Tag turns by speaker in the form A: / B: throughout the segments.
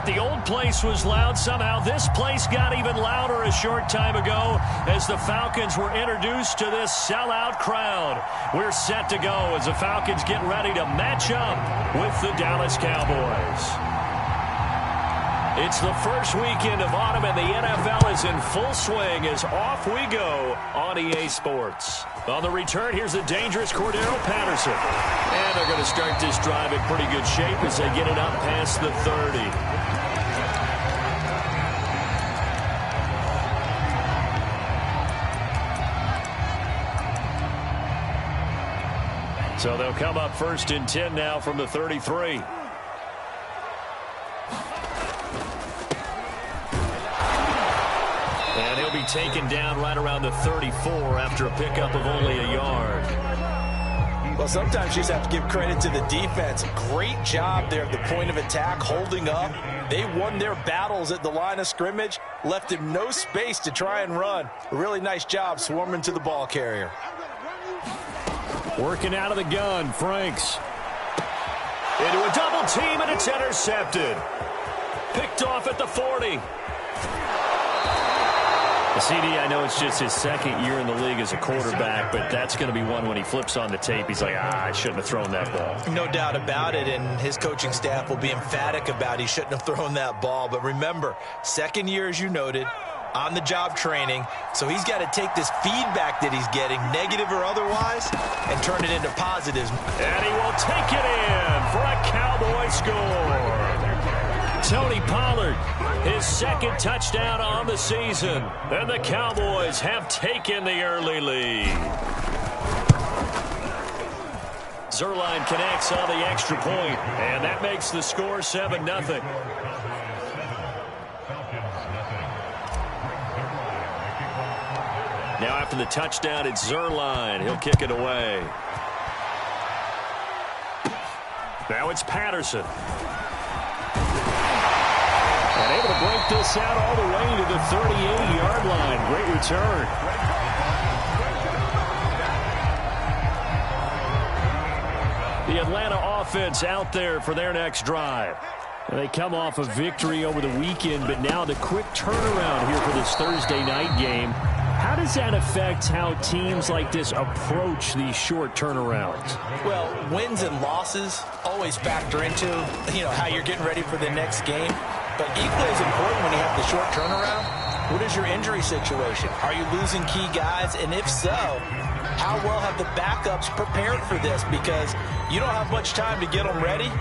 A: The old place was loud. Somehow this place got even louder a short time ago as the Falcons were introduced to this sellout crowd. We're set to go as the Falcons get ready to match up with the Dallas Cowboys. It's the first weekend of autumn and the NFL is in full swing as off we go on EA Sports. On the return, here's the dangerous Cordero Patterson. And they're going to start this drive in pretty good shape as they get it up past the 30. So they'll come up 1st and 10 now from the 33. And he'll be taken down right around the 34 after a pickup of only a yard.
B: Well, sometimes you just have to give credit to the defense. Great job there at the point of attack, holding up. They won their battles at the line of scrimmage, left him no space to try and run. A really nice job swarming to the ball carrier.
A: Working out of the gun, Franks. Into a double team, and it's intercepted. Picked off at the 40. The CD, I know it's just his second year in the league as a quarterback, but that's going to be one when he flips on the tape. He's like, I shouldn't have thrown that ball.
B: No doubt about it, and his coaching staff will be emphatic about he shouldn't have thrown that ball. But remember, second year, as you noted, on-the-job training, so he's got to take this feedback that he's getting, negative or otherwise, and turn it into positives.
A: And he will take it in for a Cowboy score. Tony Pollard, his second touchdown on the season. And the Cowboys have taken the early lead. Zerline connects on the extra point, and that makes the score 7-0. Now after the touchdown, it's Zerline. He'll kick it away. Now it's Patterson. And able to break this out all the way to the 38-yard line. Great return. The Atlanta offense out there for their next drive. And they come off a victory over the weekend, but now the quick turnaround here for this Thursday night game. How does that affect how teams like this approach these short turnarounds?
B: Well, wins and losses always factor into, how you're getting ready for the next game. But equally as important when you have the short turnaround, what is your injury situation? Are you losing key guys? And if so, how well have the backups prepared for this? Because you don't have much time to get them ready.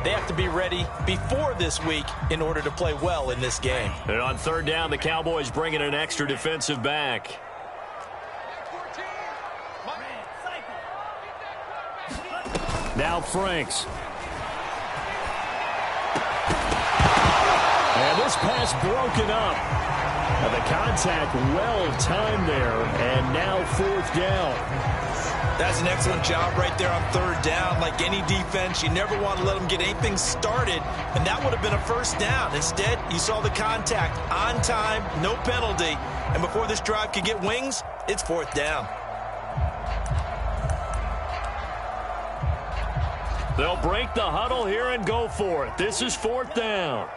B: They have to be ready before this week in order to play well in this game.
A: And on third down, the Cowboys bring in an extra defensive back. Now Franks. And this pass broken up. And the contact well-timed there, and now 4th down.
B: That's an excellent job right there on third down. Like any defense, you never want to let them get anything started, and that would have been a first down. Instead, you saw the contact on time, no penalty, and before this drive could get wings, it's 4th down.
A: They'll break the huddle here and go for it. This is 4th down.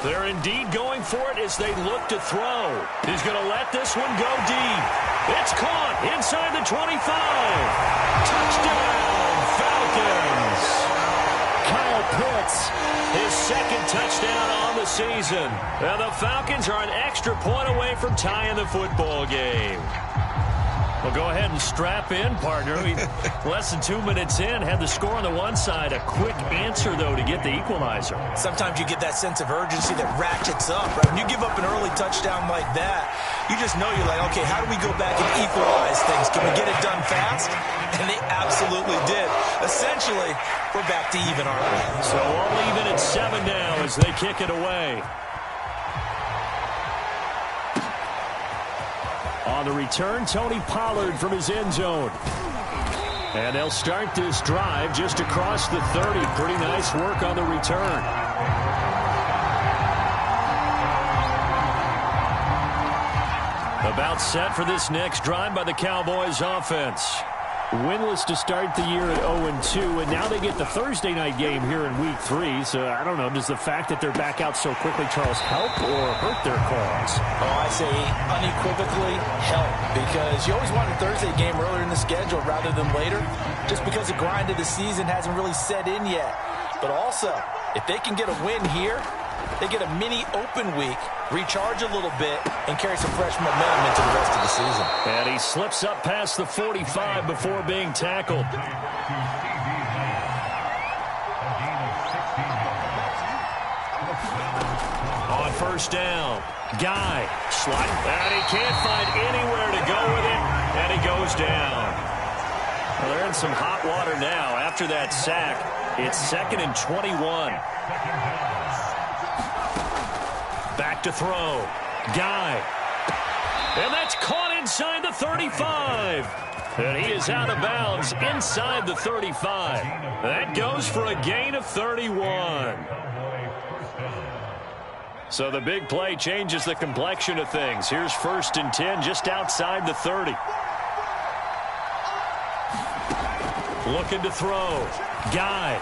A: They're indeed going for it as they look to throw. He's going to let this one go deep. It's caught inside the 25. Touchdown, Falcons. Kyle Pitts, his second touchdown on the season. And the Falcons are an extra point away from tying the football game. Well, go ahead and strap in, partner. Less than 2 minutes in, had the score on the one side. A quick answer, though, to get the equalizer.
B: Sometimes you get that sense of urgency that ratchets up, right? When you give up an early touchdown like that, you just know you're like, okay, how do we go back and equalize things? Can we get it done fast? And they absolutely did. Essentially, we're back to even, aren't we?
A: So all even at 7 now as they kick it away. On the return, Tony Pollard from his end zone. And they'll start this drive just across the 30. Pretty nice work on the return. About set for this next drive by the Cowboys offense. Winless to start the year at 0-2, and now they get the Thursday night game here in Week 3. So, I don't know, does the fact that they're back out so quickly, Charles, help or hurt their cause?
B: Oh, I say unequivocally help, because you always want a Thursday game earlier in the schedule rather than later, just because the grind of the season hasn't really set in yet. But also, if they can get a win here, they get a mini open week, recharge a little bit, and carry some fresh momentum into the rest of the season.
A: And he slips up past the 45 before being tackled. On first down, Guy sliding, and he can't find anywhere to go with it, and he goes down. Well, they're in some hot water now. After that sack, it's 2nd and 21. Back to throw. Guy. And that's caught inside the 35. And he is out of bounds inside the 35. That goes for a gain of 31. So the big play changes the complexion of things. Here's 1st and 10 just outside the 30. Looking to throw. Guy.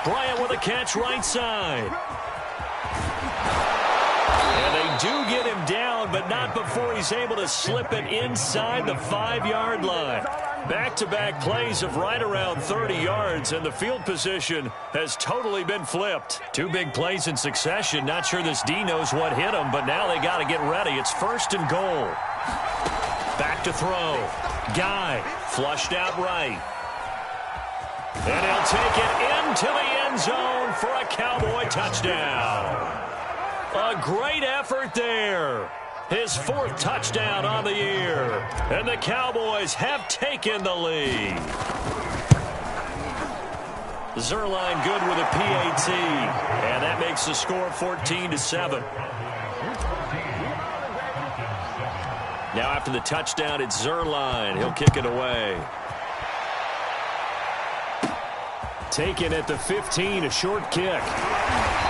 A: Bryant with a catch right side. And they do get him down, but not before he's able to slip it inside the 5-yard line. Back-to-back plays of right around 30 yards, and the field position has totally been flipped. 2 big plays in succession. Not sure this D knows what hit him, but now they got to get ready. It's 1st and goal. Back to throw. Guy flushed out right. And he'll take it into the end zone for a Cowboy touchdown. A great effort there. His 4th touchdown on the year. And the Cowboys have taken the lead. Zerline good with a PAT. And that makes the score 14-7. Now after the touchdown, it's Zerline. He'll kick it away. Taken at the 15, a short kick.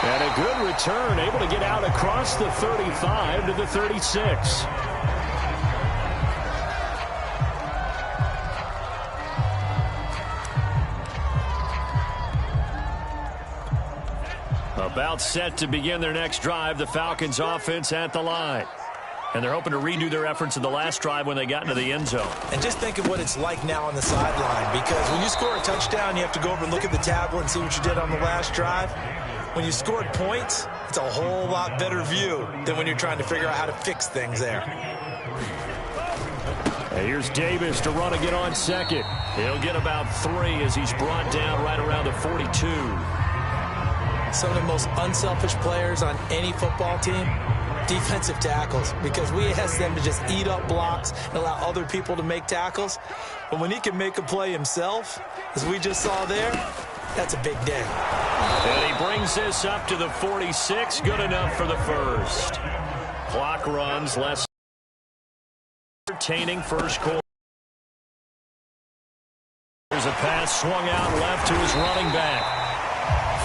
A: And a good return, able to get out across the 35 to the 36. About set to begin their next drive, the Falcons offense at the line. And they're hoping to redo their efforts in the last drive when they got into the end zone.
B: And just think of what it's like now on the sideline, because when you score a touchdown, you have to go over and look at the tablet and see what you did on the last drive. When you scored points, it's a whole lot better view than when you're trying to figure out how to fix things there.
A: And here's Davis to run again on 2nd. He'll get about 3 as he's brought down right around the 42.
B: Some of the most unselfish players on any football team, defensive tackles, because we ask them to just eat up blocks and allow other people to make tackles. But when he can make a play himself, as we just saw there, that's a big day.
A: And he brings this up to the 46. Good enough for the 1st. Clock runs, less entertaining first quarter. There's a pass swung out left to his running back.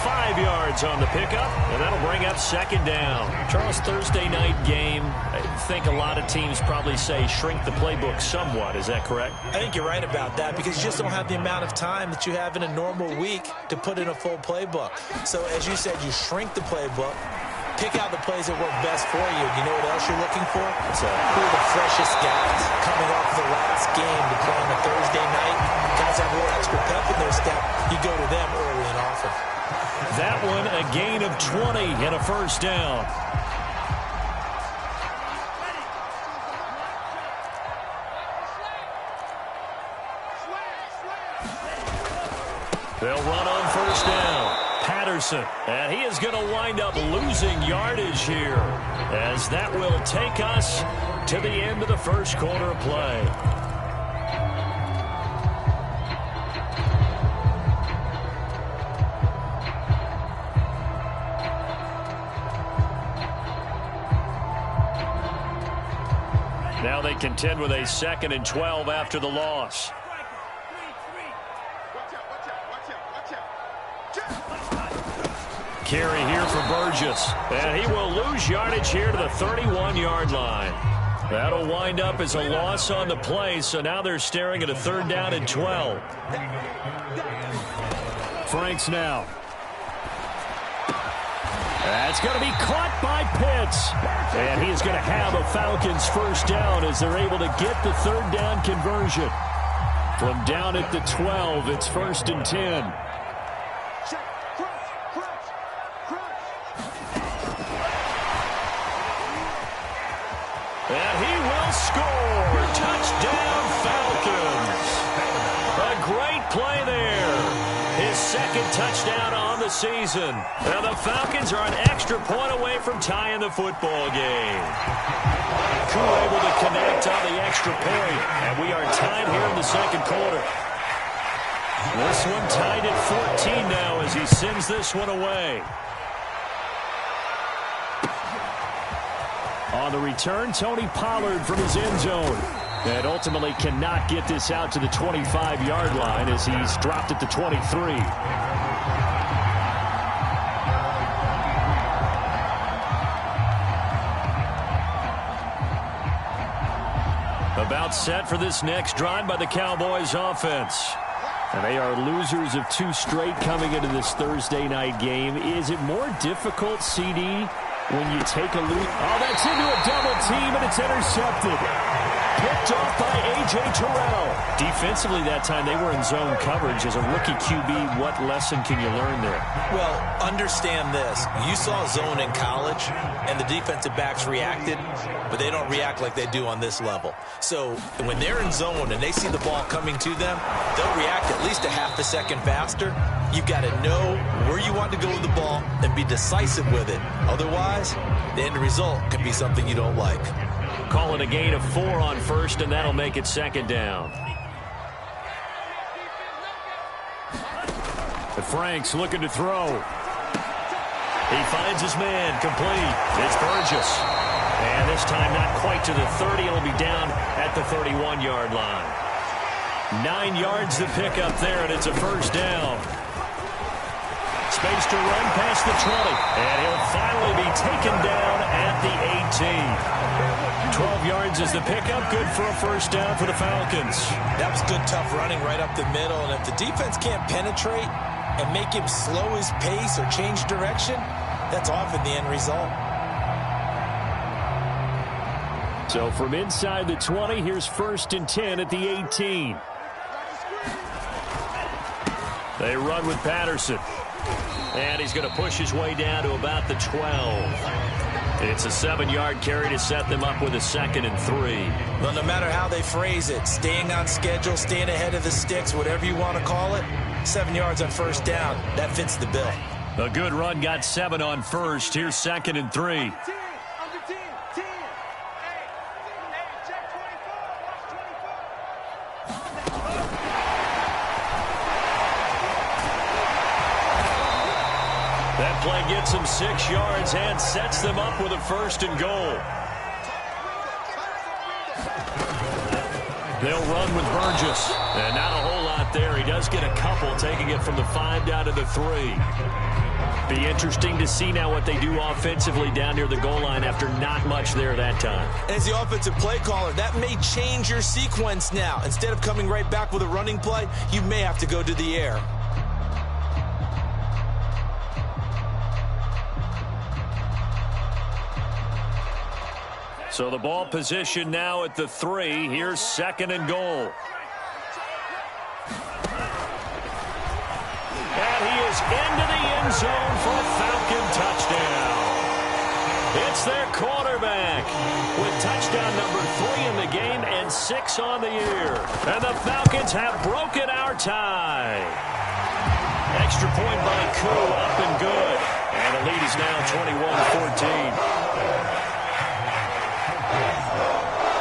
A: 5 yards on the pickup, and that'll bring up 2nd down. Charles, Thursday night game, I think a lot of teams probably say shrink the playbook somewhat. Is that correct?
B: I think you're right about that, because you just don't have the amount of time that you have in a normal week to put in a full playbook. So as you said, you shrink the playbook, pick out the plays that work best for you. You know what else you're looking for? Who are the freshest guys coming off the last game to play on a Thursday night? Guys have a little extra pep in their step. You go to them early and often.
A: That one, a gain of 20 and a 1st down. They'll run on 1st down. Patterson, and he is going to wind up losing yardage here, as that will take us to the end of the first quarter of play. Now they contend with a 2nd and 12 after the loss. Carry here for Burgess. And he will lose yardage here to the 31-yard line. That'll wind up as a loss on the play, so now they're staring at a 3rd down and 12. Franks now. That's going to be caught by Pitts. And he's going to have a Falcons 1st down as they're able to get the 3rd down conversion. From down at the 12, it's 1st and 10. And he will score. Touchdown, Falcons. A great play there. His 2nd touchdown on the season. Now the Falcons are an extra point away from tying the football game. Koo able to connect on the extra point. And we are tied here in the 2nd quarter. This one tied at 14 now as he sends this one away. On the return, Tony Pollard from his end zone. And ultimately cannot get this out to the 25-yard line as he's dropped at the 23. About set for this next drive by the Cowboys offense. And they are losers of 2 straight coming into this Thursday night game. Is it more difficult, CD, when you take a lead? Oh, that's into a double team, and it's intercepted. Picked off by A.J. Terrell. Defensively that time, they were in zone coverage. As a rookie QB, what lesson can you learn there?
B: Well, understand this. You saw zone in college, and the defensive backs reacted, but they don't react like they do on this level. So when they're in zone and they see the ball coming to them, they'll react at least a half a second faster. You've got to know where you want to go with the ball and be decisive with it. Otherwise, the end result could be something you don't like.
A: Call it a gain of 4 on 1st, and that'll make it 2nd down. The Franks looking to throw. He finds his man, complete. It's Burgess. And this time not quite to the 30. It'll be down at the 31-yard line. 9 yards to pick up there, and it's a 1st down. Space to run past the 20. And he'll finally be taken down at the 18. 12 yards is the pickup. Good for a 1st down for the Falcons.
B: That was good, tough running right up the middle. And if the defense can't penetrate and make him slow his pace or change direction, that's often the end result.
A: So from inside the 20, here's 1st and 10 at the 18. They run with Patterson. And he's going to push his way down to about the 12. It's a 7-yard carry to set them up with a 2nd and 3.
B: Well, no matter how they phrase it, staying on schedule, staying ahead of the sticks, whatever you want to call it, 7 yards on 1st down, that fits the bill.
A: A good run got 7 on 1st. Here's 2nd and 3. That play gets them 6 yards and sets them up with a 1st and goal. They'll run with Burgess. And not a whole lot there. He does get a couple, taking it from the 5 down to the 3. Be interesting to see now what they do offensively down near the goal line after not much there that time.
B: As the offensive play caller, that may change your sequence now. Instead of coming right back with a running play, you may have to go to the air.
A: So the ball position now at the 3. Here's 2nd and goal. And he is into the end zone for a Falcon touchdown. It's their quarterback with touchdown number 3 in the game and 6 on the year. And the Falcons have broken our tie. Extra point by Koo, up and good. And the lead is now 21-14.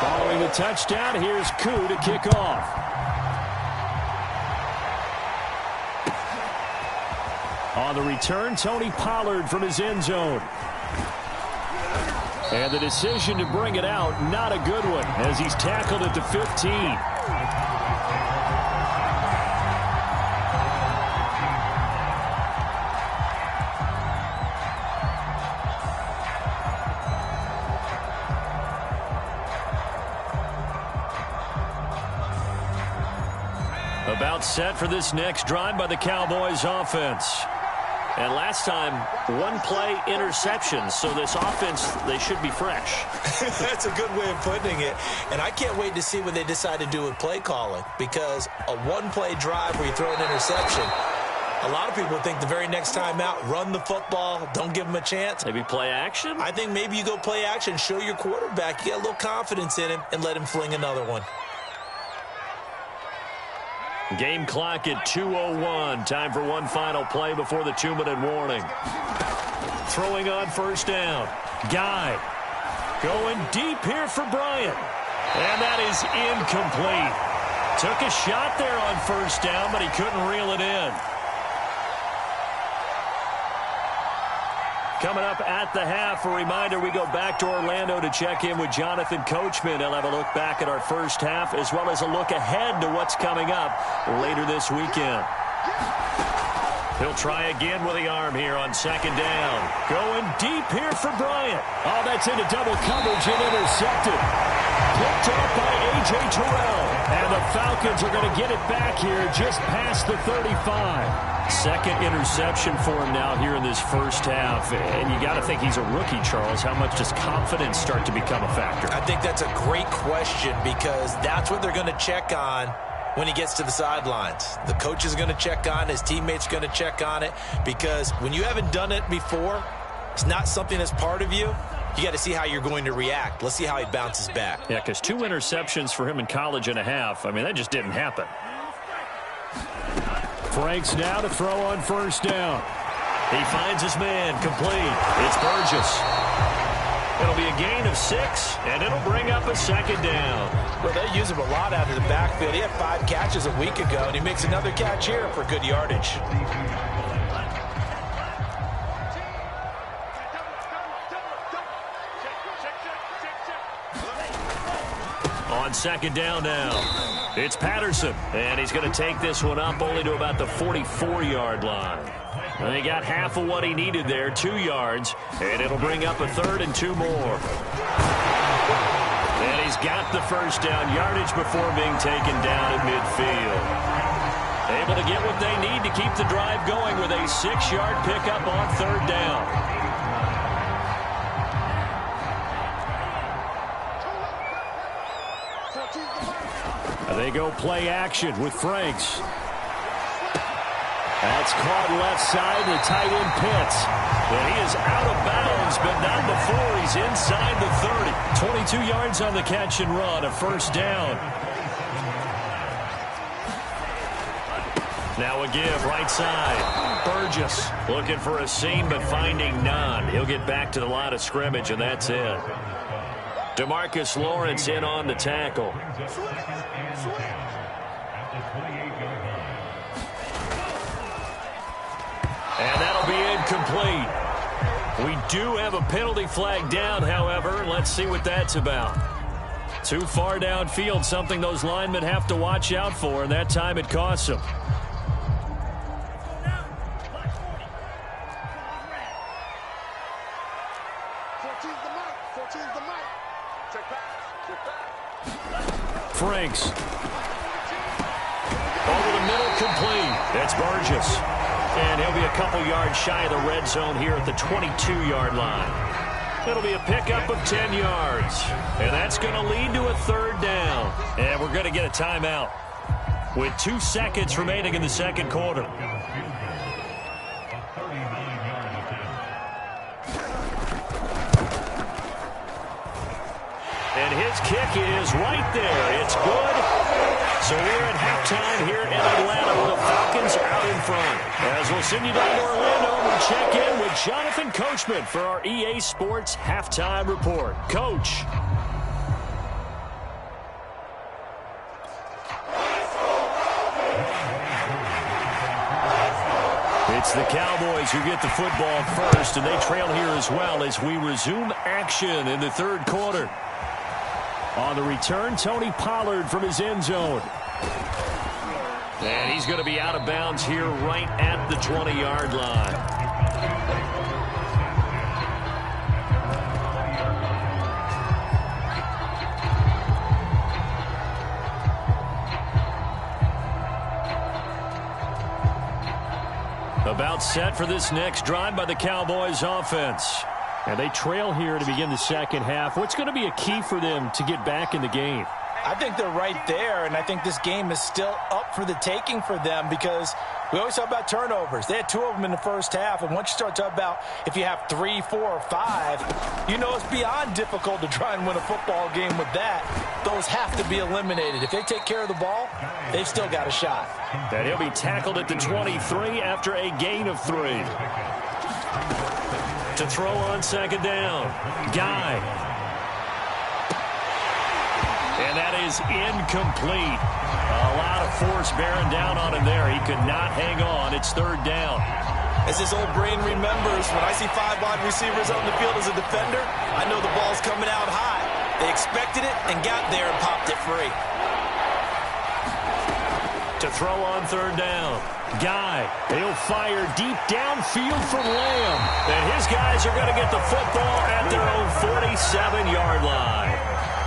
A: Following the touchdown, here's Koo to kick off. On the return, Tony Pollard from his end zone. And the decision to bring it out, not a good one, as he's tackled at the 15. Timeout set for this next drive by the Cowboys offense. And last time, one-play interceptions, so this offense, they should be fresh.
B: That's a good way of putting it. And I can't wait to see what they decide to do with play calling, because a one-play drive where you throw an interception, a lot of people think the very next time out, run the football, don't give them a chance.
A: Maybe play action?
B: I think maybe you go play action, show your quarterback, you got a little confidence in him, and let him fling another one.
A: Game clock at 2:01. Time for one final play before the 2-minute warning. Throwing on first down. Guy going deep here for Bryant. And that is incomplete. Took a shot there on first down, but he couldn't reel it in. Coming up at the half, a reminder, we go back to Orlando to check in with Jonathan Coachman. He'll have a look back at our first half, as well as a look ahead to what's coming up later this weekend. He'll try again with the arm here on second down. Going deep here for Bryant. Oh, that's into double coverage and intercepted. Picked off by A.J. Terrell. And the Falcons are going to get it back here just past the 35. Second interception for him now here in this first half. And you got to think he's a rookie, Charles. How much does confidence start to become a factor?
B: I think that's a great question, because that's what they're going to check on when he gets to the sidelines. The coach is going to check on it. His teammates are going to check on it, because when you haven't done it before, it's not something that's part of you. You got to see how you're going to react. Let's see how he bounces back.
A: Yeah, because 2 interceptions for him in college and a half. I mean, that just didn't happen. Franks now to throw on first down. He finds his man complete. It's Burgess. It'll be a gain of 6, and it'll bring up a second down.
B: Well, they use him a lot out of the backfield. He had 5 catches a week ago, and he makes another catch here for good yardage.
A: On second down now, it's Patterson, and he's going to take this one up only to about the 44-yard line. And he got half of what he needed there, 2 yards, and it'll bring up a 3rd and 2 more. And he's got the first down yardage before being taken down at midfield. Able to get what they need to keep the drive going with a 6-yard pickup on 3rd down. They go play action with Franks. That's caught left side. The tight end Pitts. But he is out of bounds, but not before he's inside the 30. 22 yards on the catch and run, a first down. Now a give, right side. Burgess looking for a seam, but finding none. He'll get back to the line of scrimmage, and that's it. DeMarcus Lawrence in on the tackle. And that'll be incomplete. We do have a penalty flag down, however. Let's see what that's about. Too far downfield, something those linemen have to watch out for, and that time it costs them. Franks. Over the middle, complete. That's Burgess. And he'll be a couple yards shy of the red zone here at the 22-yard line. It'll be a pickup of 10 yards. And that's going to lead to a 3rd down. And we're going to get a timeout with 2 seconds remaining in the second quarter. And his kick is right there. It's good. So we're at halftime here in Atlanta with the Falcons out in front. As we'll send you down to Orlando, we'll check in with Jonathan Coachman for our EA Sports Halftime Report. Coach. It's the Cowboys who get the football first, and they trail here as well as we resume action in the 3rd quarter. On the return, Tony Pollard from his end zone. And he's going to be out of bounds here right at the 20-yard line. About set for this next drive by the Cowboys offense. And they trail here to begin the second half. What's going to be a key for them to get back in the game?
B: I think they're right there, and I think this game is still up for the taking for them because we always talk about turnovers. They had 2 of them in the first half, and once you start talking about if you have 3, 4, or 5, you know it's beyond difficult to try and win a football game with that. Those have to be eliminated. If they take care of the ball, they've still got a shot.
A: And he'll be tackled at the 23 after a gain of 3. To throw on second down. Guy. And that is incomplete. A lot of force bearing down on him there. He could not hang on. It's third down.
B: As his old brain remembers, when I see 5 wide receivers on the field as a defender, I know the ball's coming out high. They expected it and got there and popped it free.
A: To throw on third down. Guy. He'll fire deep downfield from Lamb. And his guys are going to get the football at their own 47-yard line.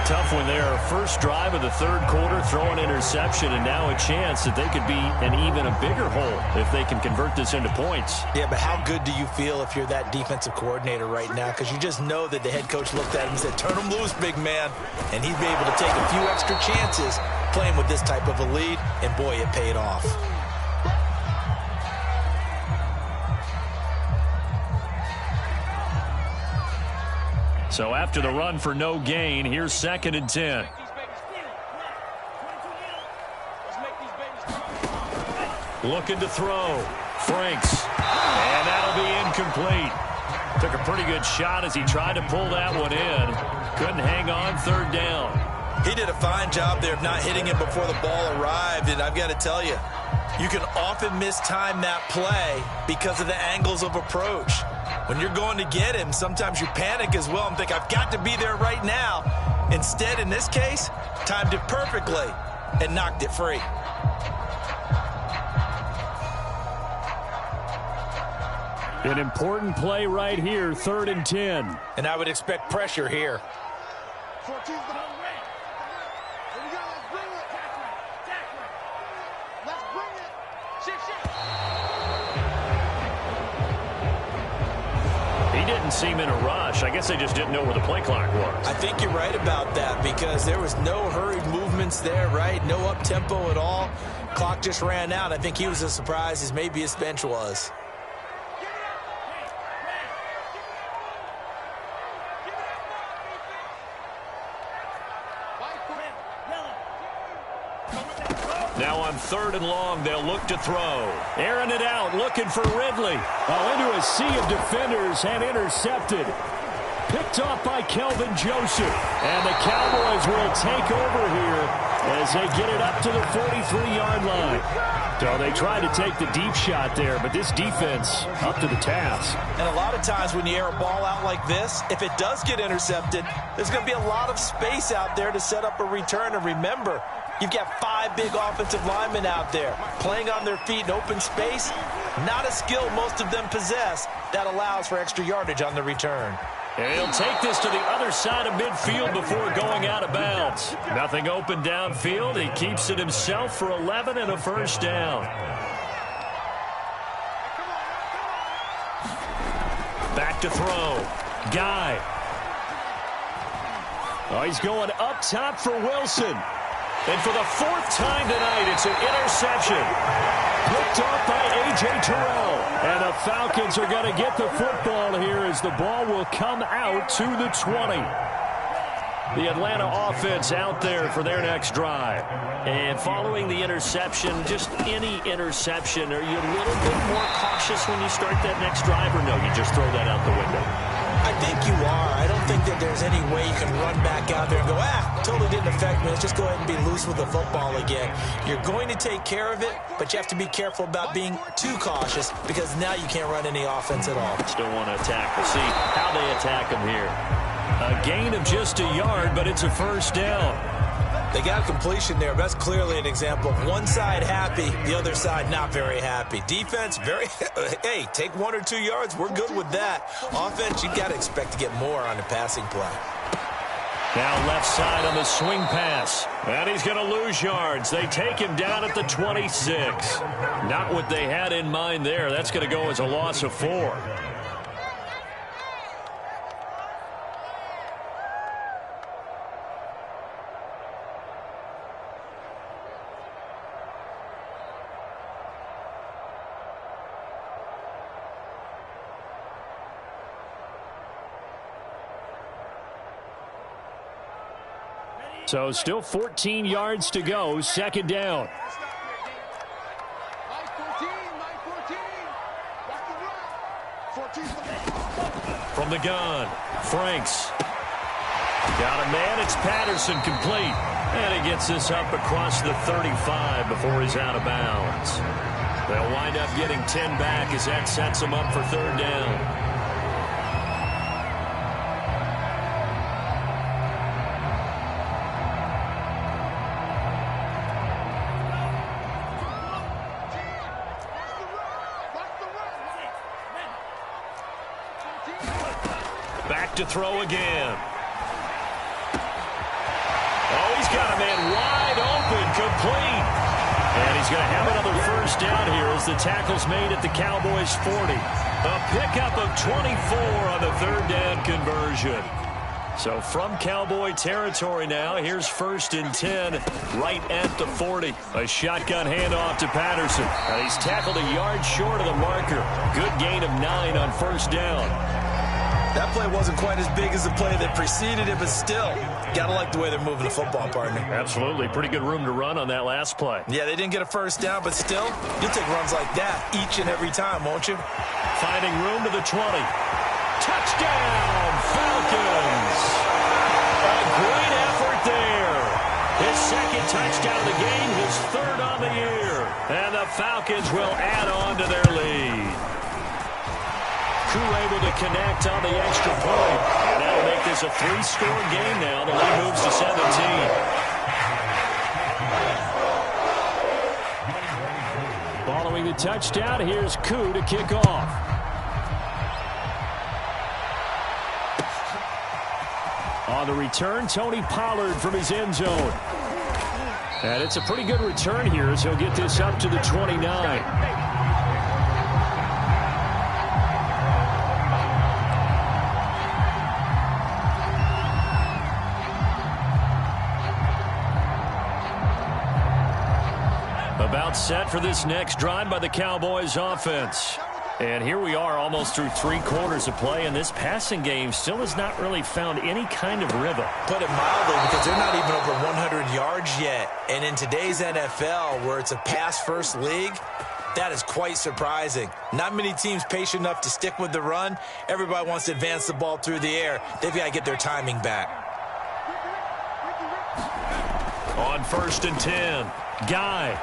A: Tough one there. First drive of the third quarter, throw an interception, and now a chance that they could be an even a bigger hole if they can convert this into points.
B: Yeah, but how good do you feel if you're that defensive coordinator right now? Because you just know that the head coach looked at him and said, turn him loose, big man. And he'd be able to take a few extra chances playing with this type of a lead, and boy, it paid off.
A: So after the run for no gain, here's 2nd and 10. Looking to throw. Franks. And that'll be incomplete. Took a pretty good shot as he tried to pull that one in. Couldn't hang on, third down.
B: He did a fine job there of not hitting him before the ball arrived, and I've got to tell you, you can often mistime that play because of the angles of approach. When you're going to get him, sometimes you panic as well and think, I've got to be there right now. Instead, in this case, timed it perfectly and knocked it free.
A: An important play right here, 3rd and 10.
B: And I would expect pressure here.
A: He didn't seem in a rush. I guess they just didn't know where the play clock was.
B: I think you're right about that because there was no hurried movements there, right? No up-tempo at all. Clock just ran out. I think he was as surprised as maybe his bench was.
A: Now on 3rd and long, they'll look to throw. Airing it out, looking for Ridley. Into a sea of defenders and intercepted. Picked off by Kelvin Joseph. And the Cowboys will take over here as they get it up to the 43-yard line. So they tried to take the deep shot there, but this defense up to the task.
B: And a lot of times when you air a ball out like this, if it does get intercepted, there's going to be a lot of space out there to set up a return. And remember, you've got 5 big offensive linemen out there playing on their feet in open space. Not a skill most of them possess that allows for extra yardage on the return.
A: And he'll take this to the other side of midfield before going out of bounds. Nothing open downfield. He keeps it himself for 11 and a first down. Back to throw. Guy. Oh, he's going up top for Wilson. And for the 4th time tonight, it's an interception. Picked off by A.J. Terrell. And the Falcons are going to get the football here as the ball will come out to the 20. The Atlanta offense out there for their next drive. And following the interception, just any interception, are you a little bit more cautious when you start that next drive, or no, you just throw that out the window?
B: I think you are. I don't think that there's any way you can run back out there and go, totally didn't affect me. Let's just go ahead and be loose with the football again. You're going to take care of it, but you have to be careful about being too cautious because now you can't run any offense at all.
A: Still want to attack. We'll see how they attack him here. A gain of just a yard, but it's a first down.
B: They got completion there. That's clearly an example of one side happy, the other side not very happy. Defense, hey, take 1 or 2 yards. We're good with that. Offense, you got to expect to get more on the passing play.
A: Now left side on the swing pass. And he's going to lose yards. They take him down at the 26. Not what they had in mind there. That's going to go as a loss of 4. So still 14 yards to go. Second down. From the gun, Franks. Got a man. It's Patterson, complete. And he gets this up across the 35 before he's out of bounds. They'll wind up getting 10 back as that sets them up for third down. To throw again. Oh, he's got a man wide open, complete. And he's going to have another first down here as the tackle's made at the Cowboys' 40. A pickup of 24 on the third down conversion. So from Cowboy territory now, here's 1st and 10 right at the 40. A shotgun handoff to Patterson. And he's tackled a yard short of the marker. Good gain of 9 on first down.
B: That play wasn't quite as big as the play that preceded it, but still, got to like the way they're moving the football, partner.
A: Absolutely. Pretty good room to run on that last play.
B: Yeah, they didn't get a first down, but still, you'll take runs like that each and every time, won't you?
A: Finding room to the 20. Touchdown, Falcons! A great effort there. His second touchdown of the game, his third on the year. And the Falcons will add on to their lead. Able to connect on the extra point. And that'll make this a 3-score game now. The lead moves to 17. Following the touchdown, here's Koo to kick off. On the return, Tony Pollard from his end zone. And it's a pretty good return here as he'll get this up to the 29. About set for this next drive by the Cowboys offense. And here we are almost through 3 quarters of play, and this passing game still has not really found any kind of rhythm.
B: Put it mildly, because they're not even over 100 yards yet. And in today's NFL, where it's a pass-first league, that is quite surprising. Not many teams patient enough to stick with the run. Everybody wants to advance the ball through the air. They've got to get their timing back.
A: On 1st and 10, Guy.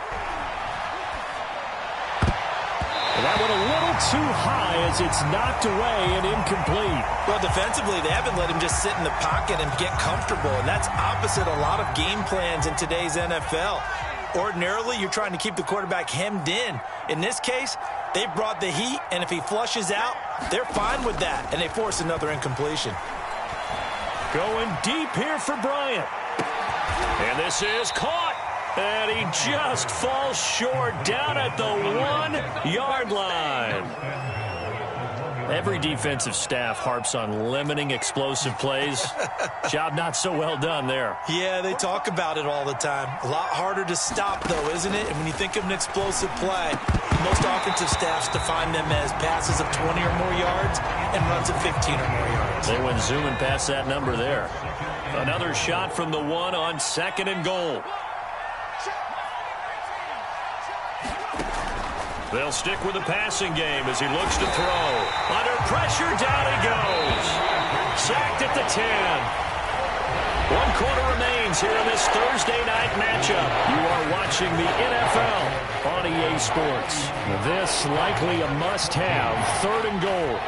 A: That went a little too high as it's knocked away and incomplete.
B: Well, defensively, they haven't let him just sit in the pocket and get comfortable, and that's opposite a lot of game plans in today's NFL. Ordinarily, you're trying to keep the quarterback hemmed in. In this case, they brought the heat, and if he flushes out, they're fine with that, and they force another incompletion.
A: Going deep here for Bryant. And this is caught. And he just falls short down at the 1-yard line. Every defensive staff harps on limiting explosive plays. Job not so well done there.
B: Yeah, they talk about it all the time. A lot harder to stop, though, isn't it? And when you think of an explosive play, most offensive staffs define them as passes of 20 or more yards and runs of 15 or more yards.
A: They went zooming past that number there. Another shot from the 1 on 2nd and goal. They'll stick with the passing game as he looks to throw. Under pressure, down he goes. Sacked at the 10. 1 quarter remains here in this Thursday night matchup. You are watching the NFL on EA Sports. This likely a must-have, 3rd and goal.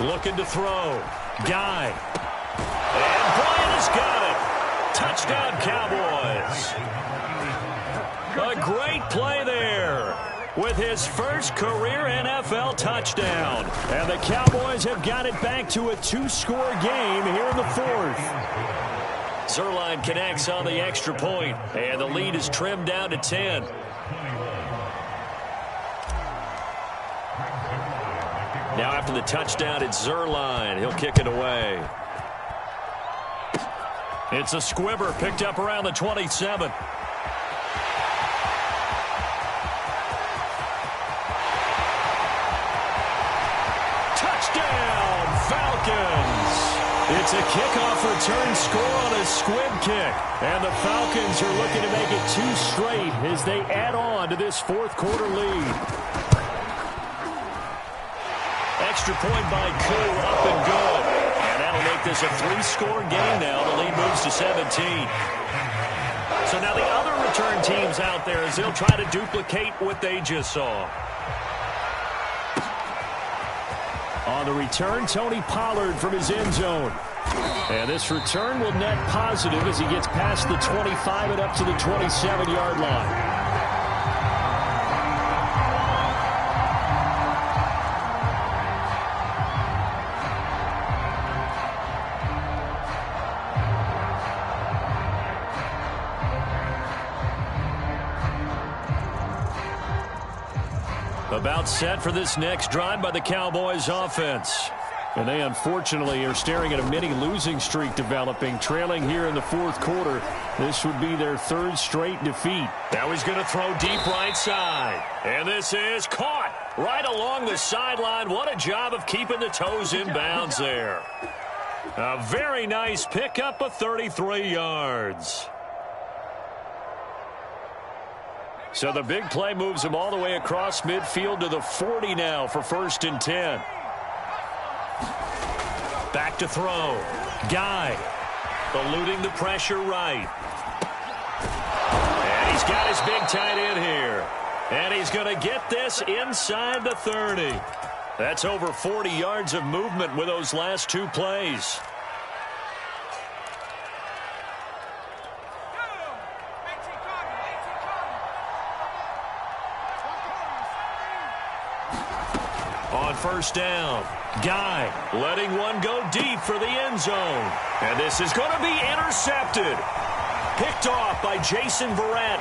A: Looking to throw. Guy. And Bryant has got it. Touchdown, Cowboys. A great play there. with his first career NFL touchdown. And the Cowboys have got it back to a 2-score game here in the fourth. Zuerlein connects on the extra point, and the lead is trimmed down to 10. Now after the touchdown, it's Zuerlein. He'll kick it away. It's a squibber picked up around the 27. Touchdown, Falcons! It's a kickoff return score on a squib kick. And the Falcons are looking to make it 2 straight as they add on to this fourth quarter lead. Extra point by Koo, up and good. And that'll make this a 3-score game now. The lead moves to 17. So now the other return teams out there as they'll try to duplicate what they just saw. On the return, Tony Pollard from his end zone. And this return will net positive as he gets past the 25 and up to the 27-yard line. About set for this next drive by the Cowboys offense. And they unfortunately are staring at a mini losing streak developing, trailing here in the fourth quarter. This would be their 3rd straight defeat. Now he's going to throw deep right side. And this is caught right along the sideline. What a job of keeping the toes in bounds there. A very nice pickup of 33 yards. So the big play moves him all the way across midfield to the 40 now for 1st and 10. Back to throw. Guy eluding the pressure right. And he's got his big tight end here. And he's going to get this inside the 30. That's over 40 yards of movement with those last 2 plays. On 1st down, Guy letting one go deep for the end zone. And this is going to be intercepted. Picked off by Jason Verrett.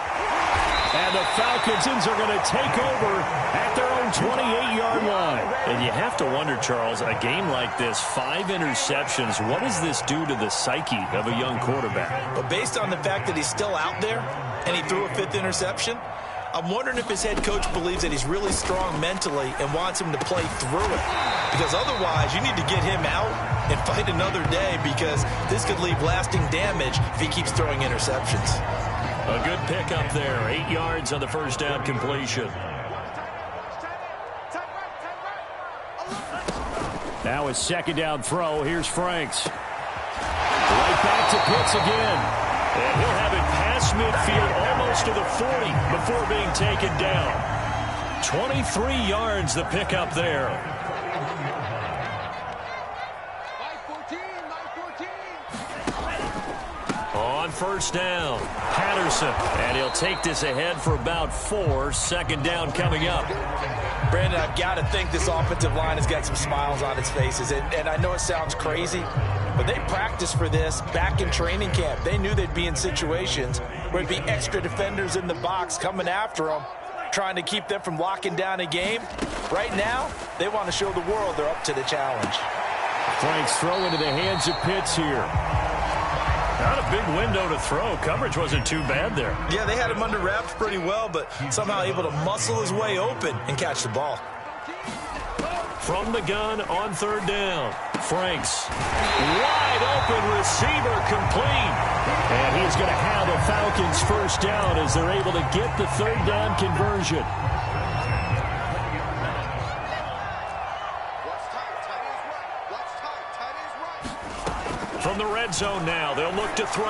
A: And the Falcons are going to take over at their own 28-yard line. And you have to wonder, Charles, a game like this, 5 interceptions, what does this do to the psyche of a young quarterback?
B: But based on the fact that he's still out there and he threw a 5th interception, I'm wondering if his head coach believes that he's really strong mentally and wants him to play through it. Because otherwise, you need to get him out and fight another day, because this could leave lasting damage if he keeps throwing interceptions.
A: A good pickup there. 8 yards on the 1st down completion. Now his 2nd down throw. Here's Franks. Right back to Pitts again. And he'll have it past midfield almost to the 40 before being taken down. 23 yards the pickup there. On 1st down, Patterson. And he'll take this ahead for about 4. 2nd down coming up.
B: Brandon, I've got to think this offensive line has got some smiles on its faces. And I know it sounds crazy, but they practiced for this back in training camp. They knew they'd be in situations where there'd be extra defenders in the box coming after them, trying to keep them from locking down a game. Right now, they want to show the world they're up to the challenge.
A: Franks throw into the hands of Pitts here. Not a big window to throw. Coverage wasn't too bad there.
B: Yeah, they had him under wraps pretty well, but somehow able to muscle his way open and catch the ball.
A: From the gun on 3rd down, Franks. Wide open receiver complete. And he's going to have a Falcons 1st down as they're able to get the 3rd down conversion. From the red zone now, they'll look to throw.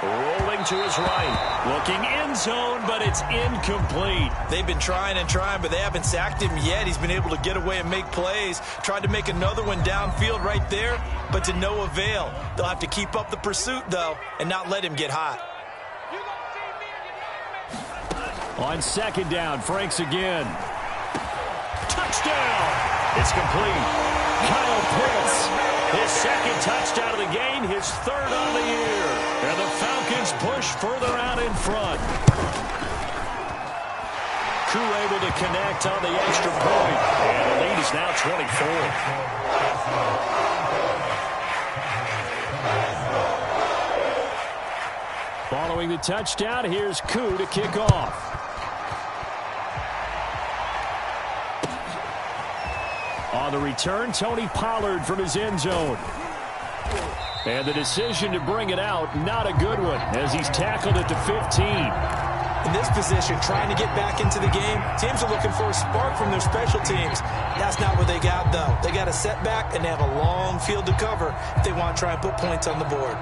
A: Rolling to his right. Looking end zone, but it's incomplete.
B: They've been trying and trying, but they haven't sacked him yet. He's been able to get away and make plays. Tried to make another one downfield right there, but to no avail. They'll have to keep up the pursuit, though, and not let him get hot.
A: On second down, Franks again. Touchdown! It's complete. Kyle Pitts, his second touchdown of the game, his third on the year. And the Falcons push further out in front. Crew able to connect on the extra point. And the lead is now 24. Following the touchdown, here's Koo to kick off. On the return, Tony Pollard from his end zone. And the decision to bring it out, not a good one, as he's tackled at the 15.
B: In this position, trying to get back into the game, teams are looking for a spark from their special teams. That's not what they got, though. They got a setback, and they have a long field to cover if they want to try and put points on the board.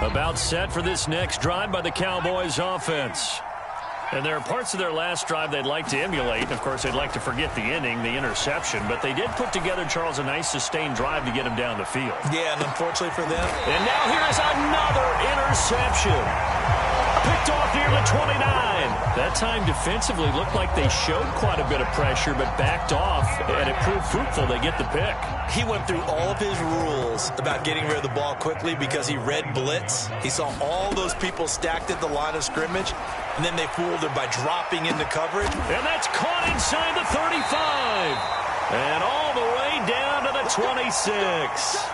A: About set for this next drive by the Cowboys offense. And there are parts of their last drive they'd like to emulate. Of course, they'd like to forget the inning, the interception. But they did put together, Charles, a nice sustained drive to get him down the field.
B: Yeah, and unfortunately for them.
A: And now here is another interception. Picked off near the 29. That time defensively looked like they showed quite a bit of pressure, but backed off, and it proved fruitful. They get the pick.
B: He went through all of his rules about getting rid of the ball quickly because he read blitz. He saw all those people stacked at the line of scrimmage, and then they fooled him by dropping into coverage.
A: And that's caught inside the 35. And all the way down to the 26.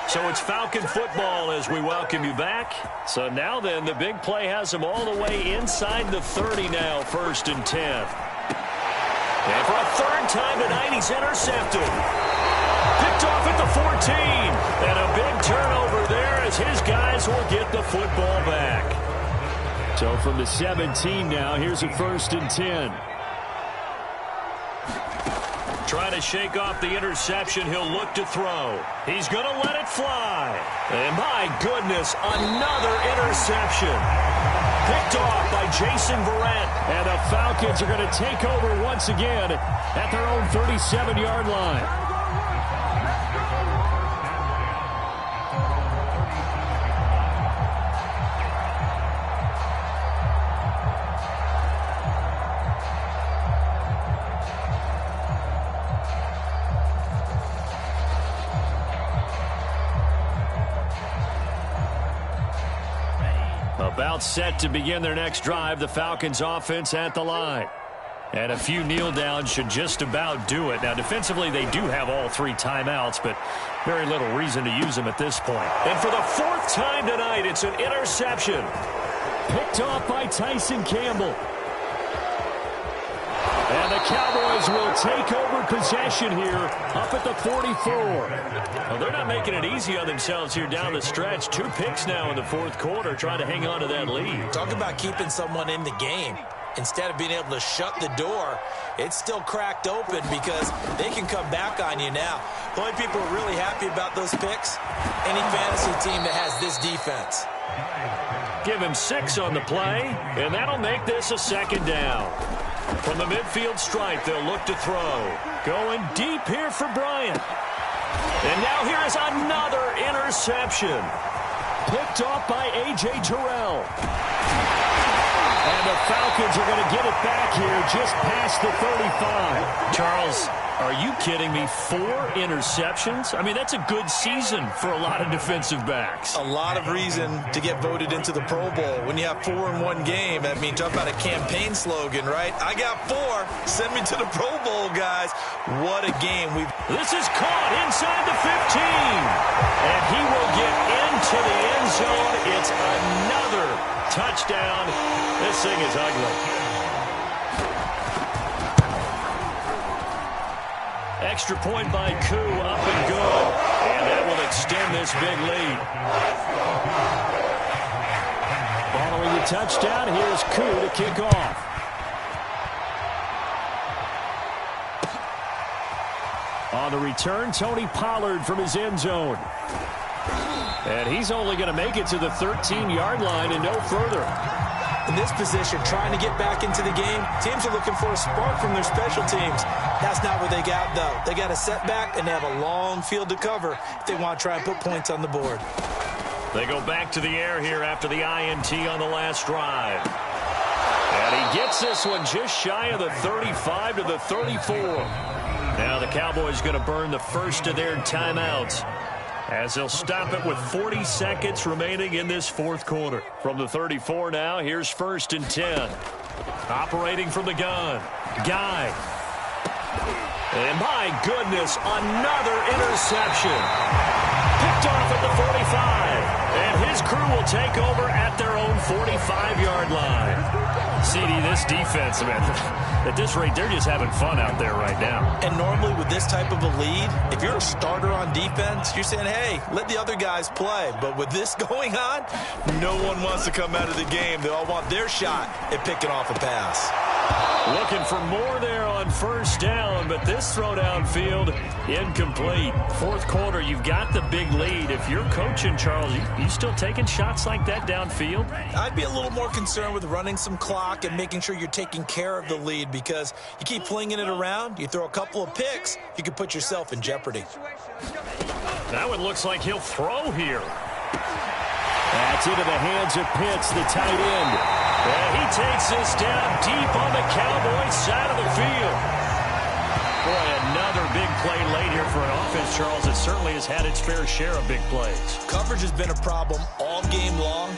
A: So it's Falcon football as we welcome you back. So now then, the big play has them all the way inside the 30 now, 1st and 10. And for a third time tonight, he's intercepted. Picked off at the 14. And a big turnover there as his guys will get the football back. So from the 17 now, here's a 1st and 10. Trying to shake off the interception. He'll look to throw. He's going to let it fly. And my goodness, another interception. Picked off by Jason Verrett. And the Falcons are going to take over once again at their own 37-yard line. About set to begin their next drive, the Falcons offense at the line. And a few kneel downs should just about do it. Now, defensively, they do have all 3 timeouts, but very little reason to use them at this point. And for the 4th time tonight, it's an interception. Picked off by Tyson Campbell. And the Cowboys will take over possession here up at the 44. Well, they're not making it easy on themselves here down the stretch. 2 picks now in the 4th quarter, trying to hang on to that lead.
B: Talk about keeping someone in the game. Instead of being able to shut the door, it's still cracked open because they can come back on you now. The only people who are really happy about those picks, any fantasy team that has this defense.
A: Give him 6 on the play, and that'll make this a 2nd down. From the midfield stripe, they'll look to throw. Going deep here for Bryant. And now here is another interception. Picked off by A.J. Terrell. And the Falcons are going to get it back here just past the 35. Charles, are you kidding me? 4 interceptions? I mean, that's a good season for a lot of defensive backs.
B: A lot of reason to get voted into the Pro Bowl. When you have 4 in one game, I mean, talk about a campaign slogan, right? I got 4. Send me to the Pro Bowl, guys. What a game.
A: This is caught inside the 15. And he will get into the end zone. It's another touchdown. This thing is ugly. Extra point by Koo, up and good. And that will extend this big lead. Following the touchdown, here's Koo to kick off. On the return, Tony Pollard from his end zone. And he's only going to make it to the 13-yard line and no further.
B: In this position, trying to get back into the game, teams are looking for a spark from their special teams. That's not what they got, though. They got a setback, and they have a long field to cover if they want to try and put points on the board.
A: They go back to the air here after the INT on the last drive. And he gets this one just shy of the 35 to the 34. Now the Cowboys going to burn the first of their timeouts, as they'll stop it with 40 seconds remaining in this fourth quarter. From the 34 now, here's 1st and 10. Operating from the gun, Guy. And my goodness, another interception. Picked off at the 45. And his crew will take over at their own 45-yard line. CD, this defense, man, at this rate, they're just having fun out there right now.
B: And normally with this type of a lead, if you're a starter on defense, you're saying, hey, let the other guys play. But with this going on, no one wants to come out of the game. They all want their shot at picking off a pass.
A: Looking for more there on 1st down, but this throw downfield incomplete. Fourth quarter, you've got the big lead. If you're coaching, Charles, you still taking shots like that downfield?
B: I'd be a little more concerned with running some clock and making sure you're taking care of the lead, because you keep flinging it around, you throw a couple of picks, you can put yourself in jeopardy.
A: That one looks like he'll throw here. That's into the hands of Pitts, the tight end. And he takes this down deep on the Cowboys side of the field. Boy, another big play late here for an offense, Charles, that certainly has had its fair share of big plays.
B: Coverage has been a problem all game long.